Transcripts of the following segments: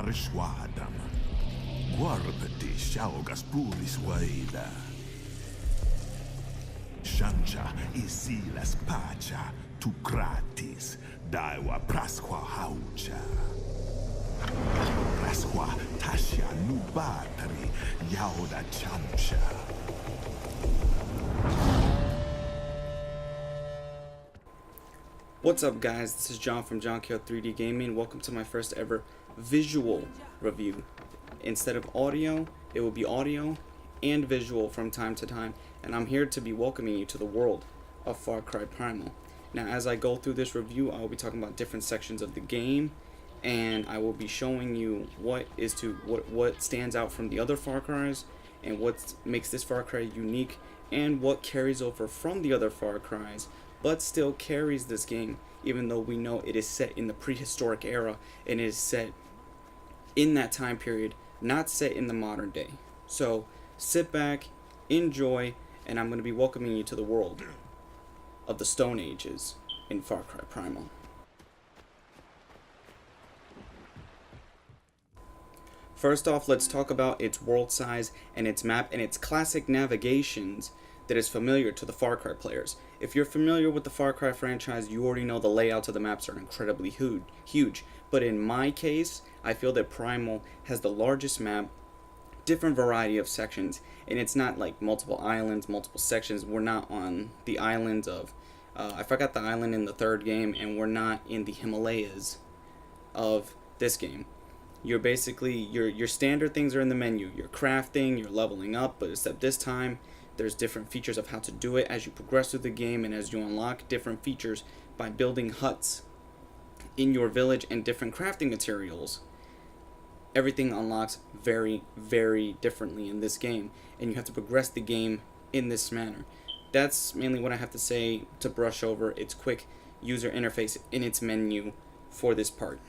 Marshwadam. Guarbati Shaugas Pulis Waila. Shanja Isilas Pacha tu gratis Daiwa Prasqua Haucha. Prasqua Tasha Nubatari Yauda Chamcha. What's up guys, this is John from JohnKO 3D Gaming. Welcome to my first ever visual review. Instead of audio, it will be audio and visual from time to time, and I'm here to be welcoming you to the world of Far Cry Primal. Now as I go through this review, I will be talking about different sections of the game, and I will be showing you what stands out from the other Far Cries and what makes this Far Cry unique and what carries over from the other Far Cries but still carries this game, even though we know it is set in the prehistoric era and it is set in that time period, not set in the modern day. So sit back, enjoy, and I'm going to be welcoming you to the world of the Stone Ages in Far Cry Primal. First off, let's talk about its world size and its map and its classic navigations that is familiar to the Far Cry players. If you're familiar with the Far Cry franchise, you already know the layouts of the maps are incredibly huge. But in my case, I feel that Primal has the largest map, different variety of sections, and it's not like multiple islands, multiple sections. We're not on the islands of, I forgot the island in the third game, and we're not in the Himalayas of this game. You're basically, your standard things are in the menu. You're crafting, you're leveling up, but except this time, there's different features of how to do it as you progress through the game and as you unlock different features by building huts in your village and different crafting materials. Everything unlocks very, very differently in this game, and you have to progress the game in this manner. That's mainly what I have to say to brush over its quick user interface in its menu for this part.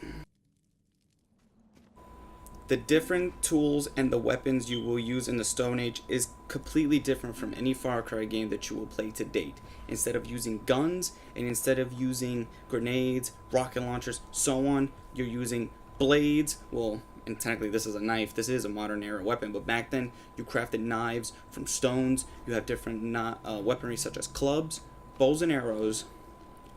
The different tools and the weapons you will use in the Stone Age is completely different from any Far Cry game that you will play to date. Instead of using guns and instead of using grenades, rocket launchers, so on, you're using blades. Well, and technically this is a knife. This is a modern era weapon, but back then you crafted knives from stones. You have different weaponry such as clubs, bows and arrows,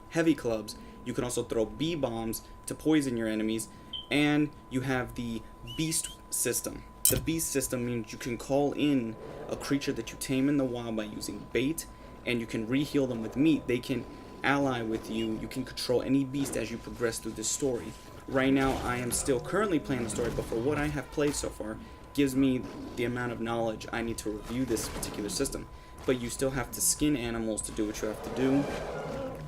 heavy clubs. You can also throw bee bombs to poison your enemies. And you have the beast system. The beast system means you can call in a creature that you tame in the wild by using bait, and you can re-heal them with meat. They can ally with you. You can control any beast as you progress through this story. Right now, I am still currently playing the story, but for what I have played so far, gives me the amount of knowledge I need to review this particular system. But you still have to skin animals to do what you have to do,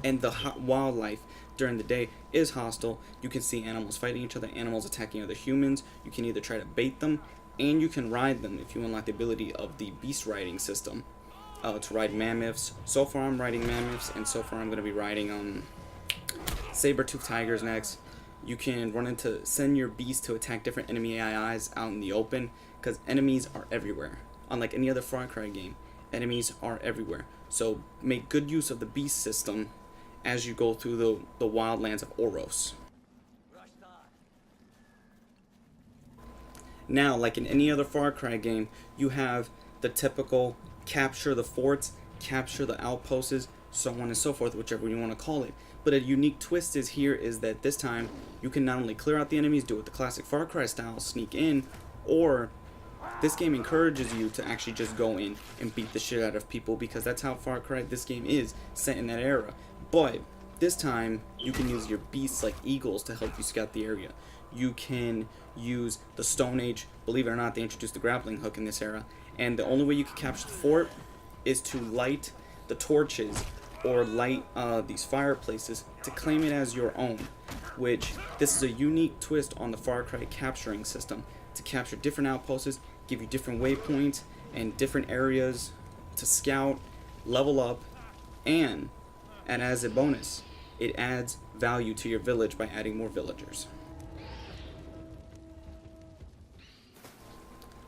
and the wildlife during the day is hostile. You can see animals fighting each other, animals attacking other humans. You can either try to bait them, and you can ride them if you unlock the ability of the beast riding system to ride mammoths. So far I'm riding mammoths, and so far I'm going to be riding saber-toothed tigers next. You can send your beast to attack different enemy AIs out in the open, because enemies are everywhere. Unlike any other Far Cry game, enemies are everywhere. So make good use of the beast system as you go through the wildlands of Oros. Now, like in any other Far Cry game, you have the typical capture the forts, capture the outposts, so on and so forth, whichever you want to call it. But a unique twist is that this time you can not only clear out the enemies, do it the classic Far Cry style, sneak in, or this game encourages you to actually just go in and beat the shit out of people, because that's how Far Cry this game is, set in that era. But this time you can use your beasts like eagles to help you scout the area. You can use the Stone Age. Believe it or not, they introduced the grappling hook in this era, and the only way you can capture the fort is to light the torches or light these fireplaces to claim it as your own, which this is a unique twist on the Far Cry capturing system, to capture different outposts, give you different waypoints and different areas to scout, level up, and as a bonus, it adds value to your village by adding more villagers.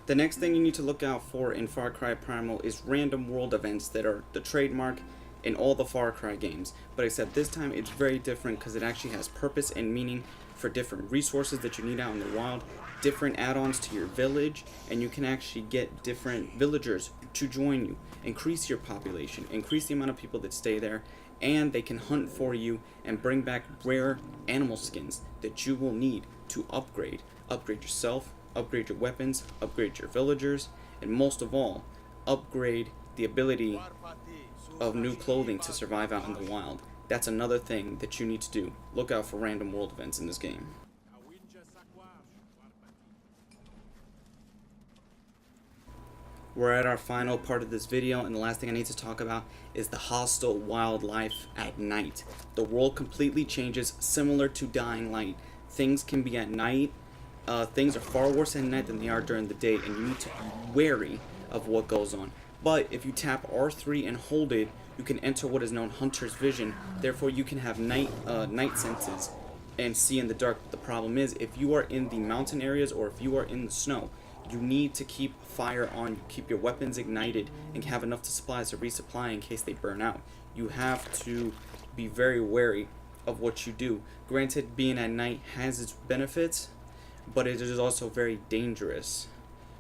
The next thing you need to look out for in Far Cry Primal is random world events that are the trademark in all the Far Cry games, but except this time it's very different because it actually has purpose and meaning for different resources that you need out in the wild, different add-ons to your village, and you can actually get different villagers to join you, increase your population, increase the amount of people that stay there, and they can hunt for you and bring back rare animal skins that you will need to upgrade yourself, upgrade your weapons, upgrade your villagers, and most of all, upgrade the ability of new clothing to survive out in the wild. That's another thing that you need to do. Look out for random world events in this game. We're at our final part of this video, and the last thing I need to talk about is the hostile wildlife at night. The world completely changes, similar to Dying Light. Things can be at night. Things are far worse at night than they are during the day, and you need to be wary of what goes on. But if you tap R3 and hold it, you can enter what is known Hunter's Vision. Therefore, you can have night senses and see in the dark. The problem is, if you are in the mountain areas or if you are in the snow, you need to keep fire on, keep your weapons ignited, and have enough supplies to resupply in case they burn out. You have to be very wary of what you do. Granted, being at night has its benefits, but it is also very dangerous.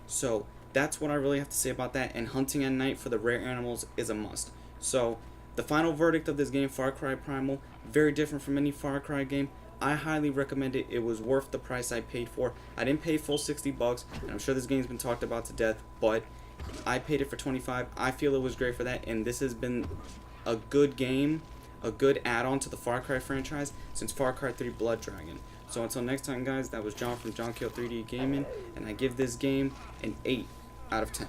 So that's what I really have to say about that, and hunting at night for the rare animals is a must. So the final verdict of this game, Far Cry Primal, very different from any Far Cry game. I highly recommend it. It was worth the price I paid for. I didn't pay full $60, and I'm sure this game's been talked about to death, but I paid it for $25. I feel it was great for that, and this has been a good game, a good add-on to the Far Cry franchise since Far Cry 3 Blood Dragon. So until next time, guys, that was John from John Kill 3D Gaming, and I give this game an 8 out of 10.